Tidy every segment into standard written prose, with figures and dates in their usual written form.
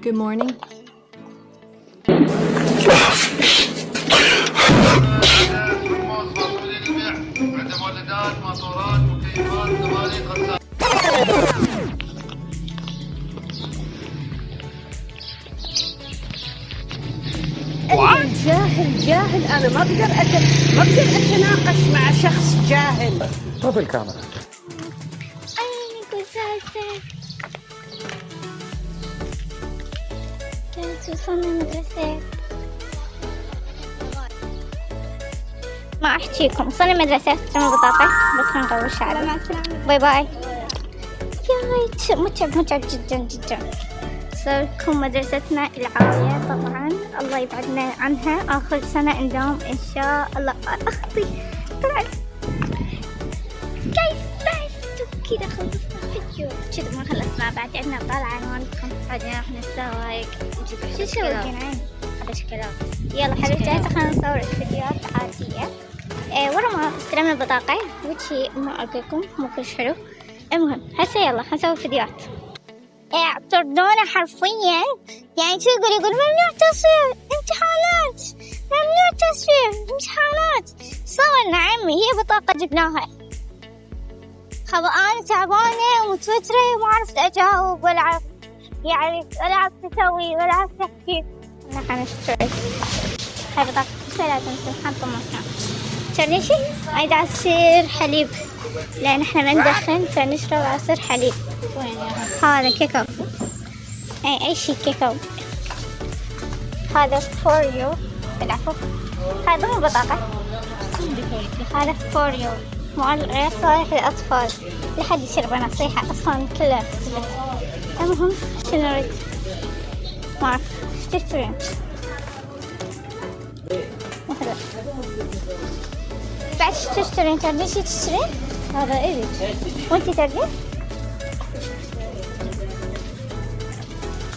Good morning. جاهل أنا ما أقدر أتناقش مع شخص جاهل. طفي الكاميرا. توصلنا المدرسة. ما أحكيكم وصلنا المدرسة جمع بطاقة بس هنطول شعري. باي باي. ياي متعب جدا. صاركم مدرستنا العالية طبعا الله يبعدنا عنها آخر سنة نداوم إن شاء الله. أختي طلعت جايز كذا خلصنا فيديو كذا ما خلصنا بعد عندنا طالع عنوانكم بعدين راح نسوي شو سوينا هذا شكلات. يلا حبيبتي خلينا نصور فيديوهات عادية. ورا ما استلمنا البطاقة وشي ما أقولكم مو كلش حلو. المهم هسه يلا حنسوي فيديوهات. اعترضونا حرفيا يعني يقول ممنوع تصوير امتحانات ممنوع تصوير امتحانات. صورنا عمي هي بطاقة جبناها. خب أنا تعبانة ومتوترة وما عرفت أجاوب ولا عرفت يعني ولا عرفت أسوي ولا عرفت أحكي. أنا حنشتري هاي بطاقة لازم تنحط مكان. ترى شي هاي عصير حليب لأن إحنا ما ندخن فنشرب عصير حليب. هذا كيكو أي شي كيكو. هذا فوريو العفو هذا مو بطاقة هذا فوريو غير صالح للأطفال لحد يشرب نصيحة أصلا كلها. المهم شنو نريد ما أعرف ايش تشترين واحدة بعد ايش تشترين تردين شي تشترين. هذا إلي وانتي تردين.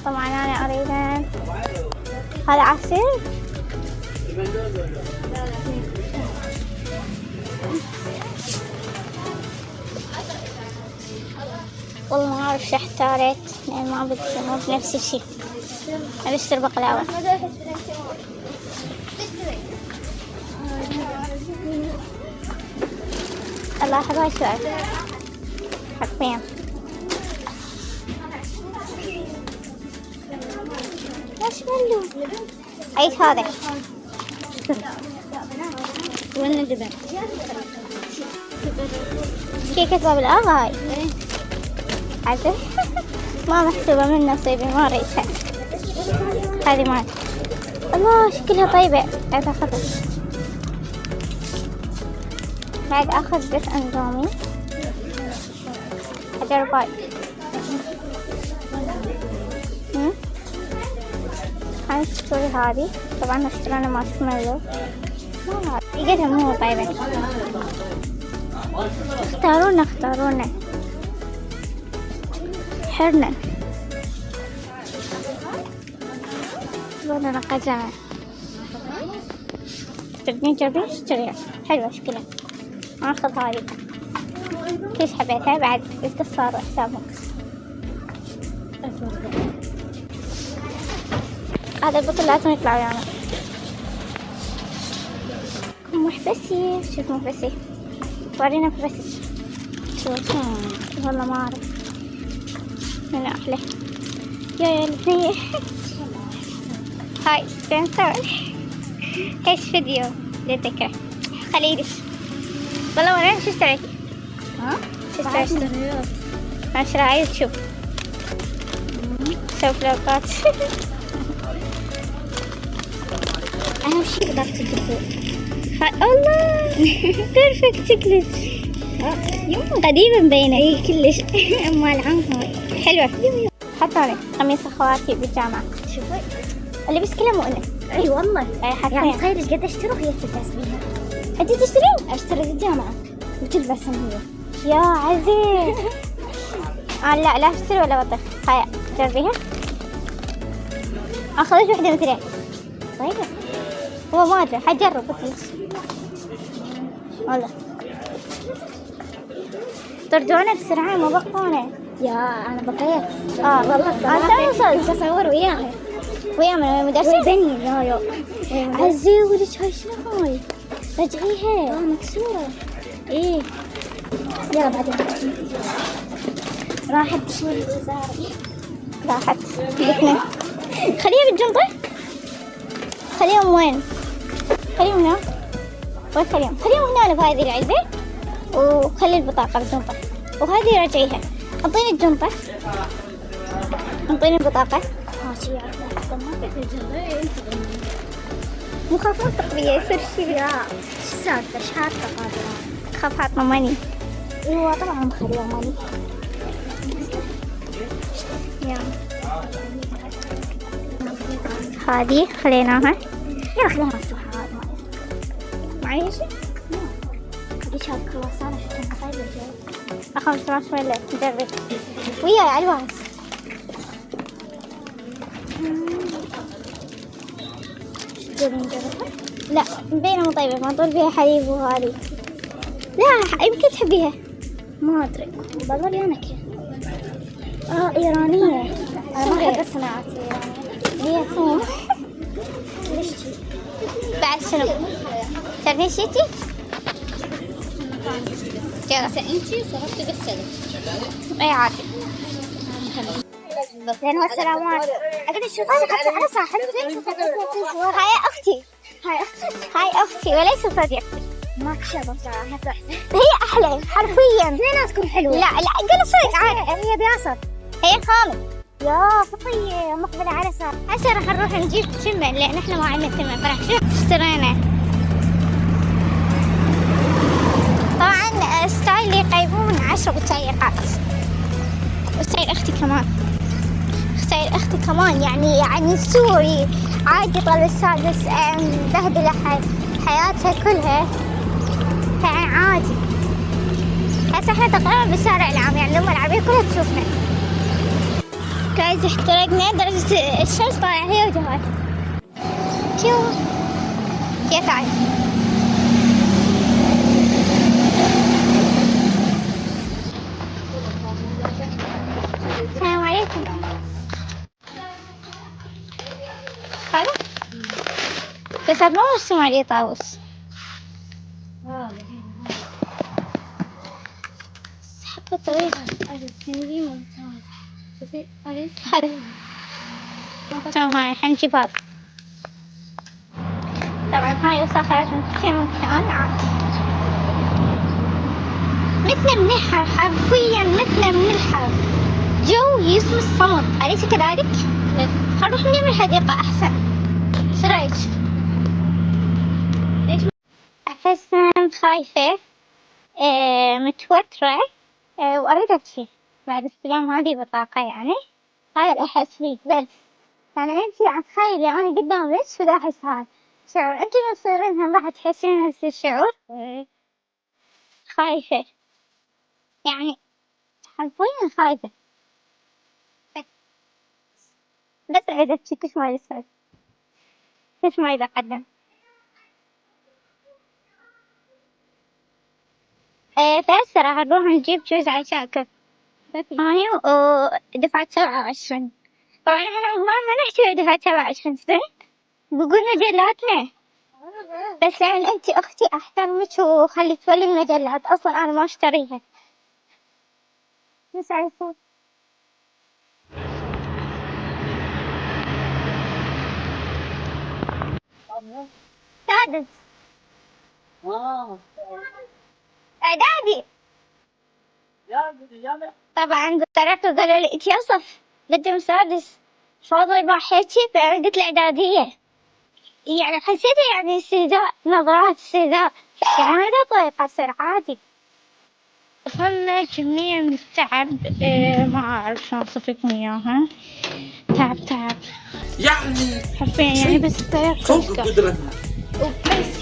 طبعا أنا أريد هذا عصير والله ما أعرف شو احتاريت يعني ما بدي مو بنفس الشي. أبي أشتري بقلاوة. الله هذا سؤال حرفيا. مارشميلو عيد هذا وين جبن كيكة باب الأرض هاي عزف ما محسوبة من نصيبي ما ريتها. هذه مال الله شكلها طيبة بعد أخذها. بعد أخذ بس أندومي أجرب هاي. هنشتري هذه طبعا اشترينا مارشميلو ما لقيتها مو طيبة. اختارونا حرنا بدنا قزمة. تبين اشتريها حلوة شكلها. ناخذ هذه كيس حبيتها بعد القصار حساب مكس. هذا البطل لازم يطلع ويانا. محبسي شوف محبسي ورينا محبسي شوف والله ما أعرف من أحلى يا الاثنين. هاي بنسوي ايش فيديو للذكرى خليدي والله وين شو اشتريتي؟ شو اشتريتي؟ ما شراء يوتيوب سوي فلوقات. أهم شيء بطاقة الدخول. الله بيرفكت شكلك قديمة مبينة. اي كلش مال عم هاي حلوة. حتى هاي قميص أخواتي بالجامعة شوفي اللي بس كله مؤنة. اي والله حتى يعني تخيل قد اشتروا هي تلبس بيها. انت تشترين؟ اشتري الجامعة وتلبسهم هي يا عزيز. لا اشتري ولا بطخ. هاي جربيها اخذت وحدة مثلين طيبة. هو ما ادري حجرب بس والله طردونا بسرعة ما بقونا يا أنا بطيت. والله صراحة أنا أصور وياها من المدرسة. بني يا عزي ولك هاي شنو هاي؟ رجعيها. مكسورة. إيه. يلا بعدين. راحت تشيل الوزارة. راحت. خليها بالجنطة. خليهم وين؟ خليهم هنا. وين خليهم؟ خليهم هنا في هذه العلبة. وخلي البطاقة بالجنطة. وهذه رجعيها. أعطيني الجنطة. أعطيني البطاقة. ماشي يا مو خاف أنطق بيه يصير شي. لا شو السالفة؟ إيش حاطة قادرة؟ خاف حاطة ماني. هو طبعا مخليها ماني. هذه خليناها. يلا خليها مفتوحة. هذا معي شيء؟ خليش هذا كرواسون عشان طيب أخاف راس ولا نجرب وياي على الواس. نجربها؟ لا مبينة مو طيبة، ما طول فيها حليب وهذه. لا يمكن تحبيها. ما أدري بظل أنا كذا. إيرانية. أنا ما أحب الصناعات الإيرانية. هي ثوم. ليش تي؟ بعد شنو؟ تبين شيتي؟ يلا أنتي صرفتي بالسلك. أي عادي. زين والسلامات. أقول شو أنا صاحبتي. هاي أختي. هاي أختي وليس صديقتي. ما كشبه صراحة. هي أحلى حرفيا. ليه تكون حلوة؟ لا قل صدق عادي. هي بياسر. هي خالد. يا فطية مقبلة على ساعة. هسه راح نروح نجيب تمن لأن احنا ما عندنا تمن، فراح نشوف اشترينا. طبعا ستايلي يقيمون 10 متعلقات. وستايل أختي كمان. ستايل أختي كمان يعني سوري عادي. طلع السادس بهدل حياتها كلها، يعني عادي. هسه احنا تقريبا بالشارع العام، يعني الأمة العربية كلها تشوفنا. جايز احترقنا درجة الشمس طالعة هي وجهات. شو كيف عاد؟ السلام عليكم. هذا بس ما مرسوم عليه طاووس. حبة طويلة. تمام هاي حنجيب هذا. طبعا هاي وسخة في مكان عادي. مثل من الحر حرفيا، مثل من الحر. جو يسمى الصمت، أليس كذلك؟ خلينا نروح نعمل الحديقة أحسن. شو رأيك؟ أحس خايفة متوترة وأريد أبكي بعد استلام هذه البطاقة. يعني هذا الأحس فيه بس. يعني أنتِ أتخيلي أنا قدام ليش ودا أحس هذا شعور. أنتِ من تصيرينها راح تحسين نفس الشعور. خايفة يعني حرفيا خايفة. بس أريد أبكي. كيف ما يصير، كيف ما يتقدم. فهسه راح نروح نجيب جوز عشاء هاي ودفعة 27. طبعا احنا ما نحكي دفعة 27 سنة، بقول مجلاتنا. بس يعني انت اختي احترمك وخلي تولي المجلات، اصلا انا ما اشتريها. بس عارفة سادس اعدادي. طبعا طلعت قالوا لي انت اصف قدم سادس فاضل ما حكي. فانا قلت الاعدادية. يعني حسيت يعني استهزاء، نظرات استهزاء. يعني هذا طريقة تصير عادي. دخلنا كمية من التعب. ما أعرف شلون أوصفلكم إياها. تعب يعني يعني حرفيا يعني بس فوق قدرتنا. وبس